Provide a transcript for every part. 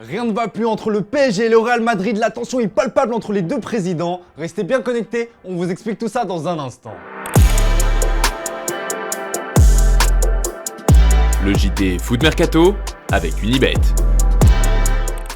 Rien ne va plus entre le PSG et le Real Madrid, la tension est palpable entre les deux présidents. Restez bien connectés, on vous explique tout ça dans un instant. Le JT Foot Mercato avec Unibet.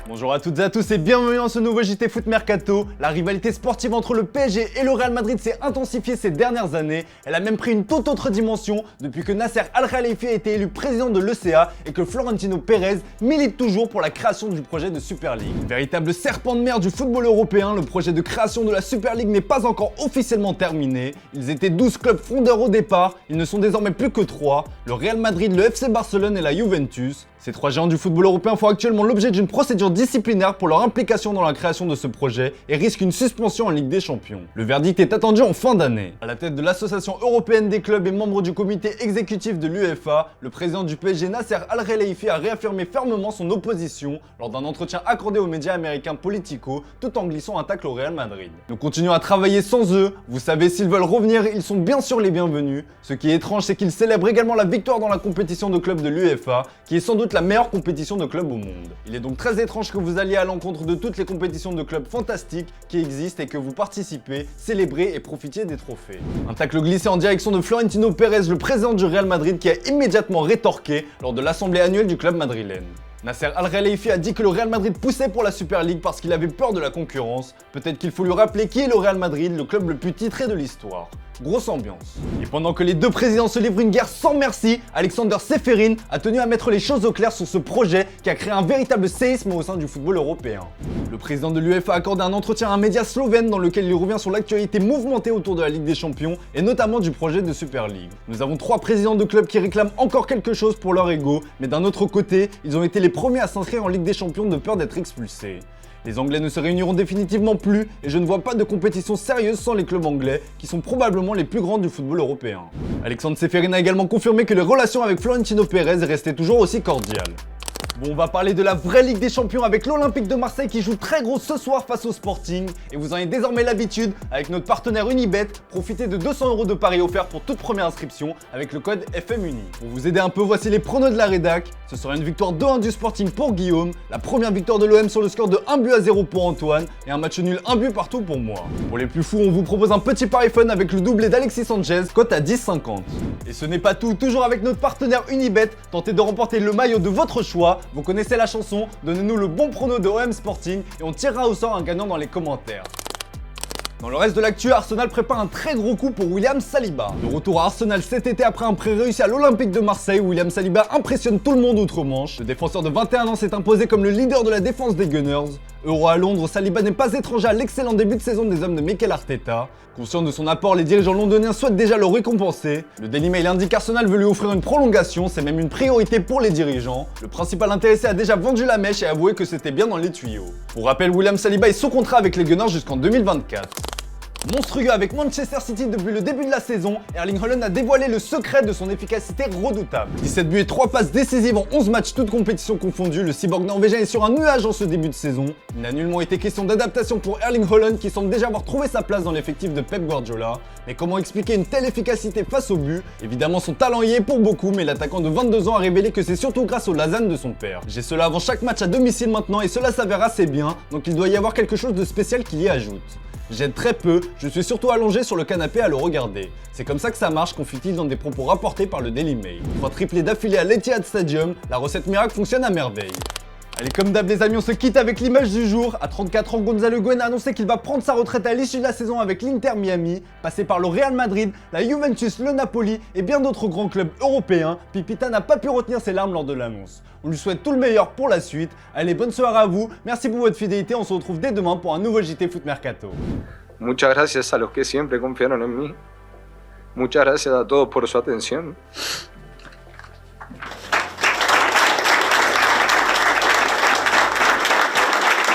Bonjour à toutes et à tous et bienvenue dans ce nouveau JT Foot Mercato. La rivalité sportive entre le PSG et le Real Madrid s'est intensifiée ces dernières années. Elle a même pris une toute autre dimension depuis que Nasser Al-Khelaifi a été élu président de l'ECA et que Florentino Pérez milite toujours pour la création du projet de Super League. Véritable serpent de mer du football européen, le projet de création de la Super League n'est pas encore officiellement terminé. Ils étaient 12 clubs fondeurs au départ, ils ne sont désormais plus que 3, le Real Madrid, le FC Barcelone et la Juventus. Ces trois géants du football européen font actuellement l'objet d'une procédure disciplinaire pour leur implication dans la création de ce projet et risquent une suspension en Ligue des Champions. Le verdict est attendu en fin d'année. À la tête de l'Association européenne des clubs et membre du comité exécutif de l'UEFA, le président du PSG Nasser Al-Khelaifi a réaffirmé fermement son opposition lors d'un entretien accordé aux médias américains Politico tout en glissant un tacle au Real Madrid. Nous continuons à travailler sans eux. Vous savez, s'ils veulent revenir, ils sont bien sûr les bienvenus. Ce qui est étrange, c'est qu'ils célèbrent également la victoire dans la compétition de clubs de l'UEFA, qui est sans doute la meilleure compétition de clubs au monde. Il est donc très étrange que vous alliez à l'encontre de toutes les compétitions de clubs fantastiques qui existent et que vous participez, célébrez et profitiez des trophées. Un tacle glissé en direction de Florentino Pérez, le président du Real Madrid, qui a immédiatement rétorqué lors de l'assemblée annuelle du club madrilène. Nasser Al-Khelaifi a dit que le Real Madrid poussait pour la Super League parce qu'il avait peur de la concurrence. Peut-être qu'il faut lui rappeler qui est le Real Madrid, le club le plus titré de l'histoire. Grosse ambiance. Et pendant que les deux présidents se livrent une guerre sans merci, Alexander Čeferin a tenu à mettre les choses au clair sur ce projet qui a créé un véritable séisme au sein du football européen. Le président de l'UEFA a accordé un entretien à un média slovène dans lequel il revient sur l'actualité mouvementée autour de la Ligue des Champions et notamment du projet de Super League. Nous avons 3 présidents de clubs qui réclament encore quelque chose pour leur ego, mais d'un autre côté, ils ont été les premiers à s'inscrire en Ligue des Champions de peur d'être expulsés. Les Anglais ne se réuniront définitivement plus et je ne vois pas de compétition sérieuse sans les clubs anglais qui sont probablement les plus grands du football européen. Alexander Čeferin a également confirmé que les relations avec Florentino Pérez restaient toujours aussi cordiales. Bon, on va parler de la vraie Ligue des Champions avec l'Olympique de Marseille qui joue très gros ce soir face au Sporting. Et vous en avez désormais l'habitude, avec notre partenaire Unibet, profitez de 200 € de paris offerts pour toute première inscription avec le code FMUNI. Pour vous aider un peu, voici les pronos de la rédac. Ce sera une victoire 2-1 du Sporting pour Guillaume, la première victoire de l'OM sur le score de 1-0 pour Antoine et un match nul 1 but partout pour moi. Pour les plus fous, on vous propose un petit pari fun avec le doublé d'Alexis Sanchez, cote à 10,50. Et ce n'est pas tout, toujours avec notre partenaire Unibet, tentez de remporter le maillot de votre choix. Vous connaissez la chanson, donnez-nous le bon prono de OM Sporting et on tirera au sort un gagnant dans les commentaires. Dans le reste de l'actu, Arsenal prépare un très gros coup pour William Saliba. De retour à Arsenal cet été après un prêt réussi à l'Olympique de Marseille, William Saliba impressionne tout le monde outre-Manche. Le défenseur de 21 ans s'est imposé comme le leader de la défense des Gunners. Euro à Londres, Saliba n'est pas étranger à l'excellent début de saison des hommes de Mikel Arteta. Conscient de son apport, les dirigeants londoniens souhaitent déjà le récompenser. Le Daily Mail indique qu'Arsenal veut lui offrir une prolongation, c'est même une priorité pour les dirigeants. Le principal intéressé a déjà vendu la mèche et avoué que c'était bien dans les tuyaux. Pour rappel, William Saliba est sous contrat avec les Gunners jusqu'en 2024. Monstrueux avec Manchester City depuis le début de la saison, Erling Haaland a dévoilé le secret de son efficacité redoutable. 17 buts et 3 passes décisives en 11 matchs toutes compétitions confondues, le cyborg norvégien est sur un nuage en ce début de saison. Il n'a nullement été question d'adaptation pour Erling Haaland qui semble déjà avoir trouvé sa place dans l'effectif de Pep Guardiola. Mais comment expliquer une telle efficacité face au but? Évidemment son talent y est pour beaucoup, mais l'attaquant de 22 ans a révélé que c'est surtout grâce aux lasagnes de son père. J'ai cela avant chaque match à domicile maintenant et cela s'avère assez bien, donc il doit y avoir quelque chose de spécial qui y ajoute. J'aide très peu, je suis surtout allongé sur le canapé à le regarder. C'est comme ça que ça marche, confie-t-il dans des propos rapportés par le Daily Mail. 3 triplés d'affilée à l'Etihad Stadium, la recette miracle fonctionne à merveille. Allez, comme d'hab les amis, on se quitte avec l'image du jour. À 34 ans, Gonzalo Higuaín a annoncé qu'il va prendre sa retraite à l'issue de la saison avec l'Inter Miami. Passé par le Real Madrid, la Juventus, le Napoli et bien d'autres grands clubs européens, Pipita n'a pas pu retenir ses larmes lors de l'annonce. On lui souhaite tout le meilleur pour la suite. Allez, bonne soirée à vous, merci pour votre fidélité, on se retrouve dès demain pour un nouveau JT Foot Mercato. Muchas gracias a los que siempre confiaron en mí. Muchas gracias a todos por su atención.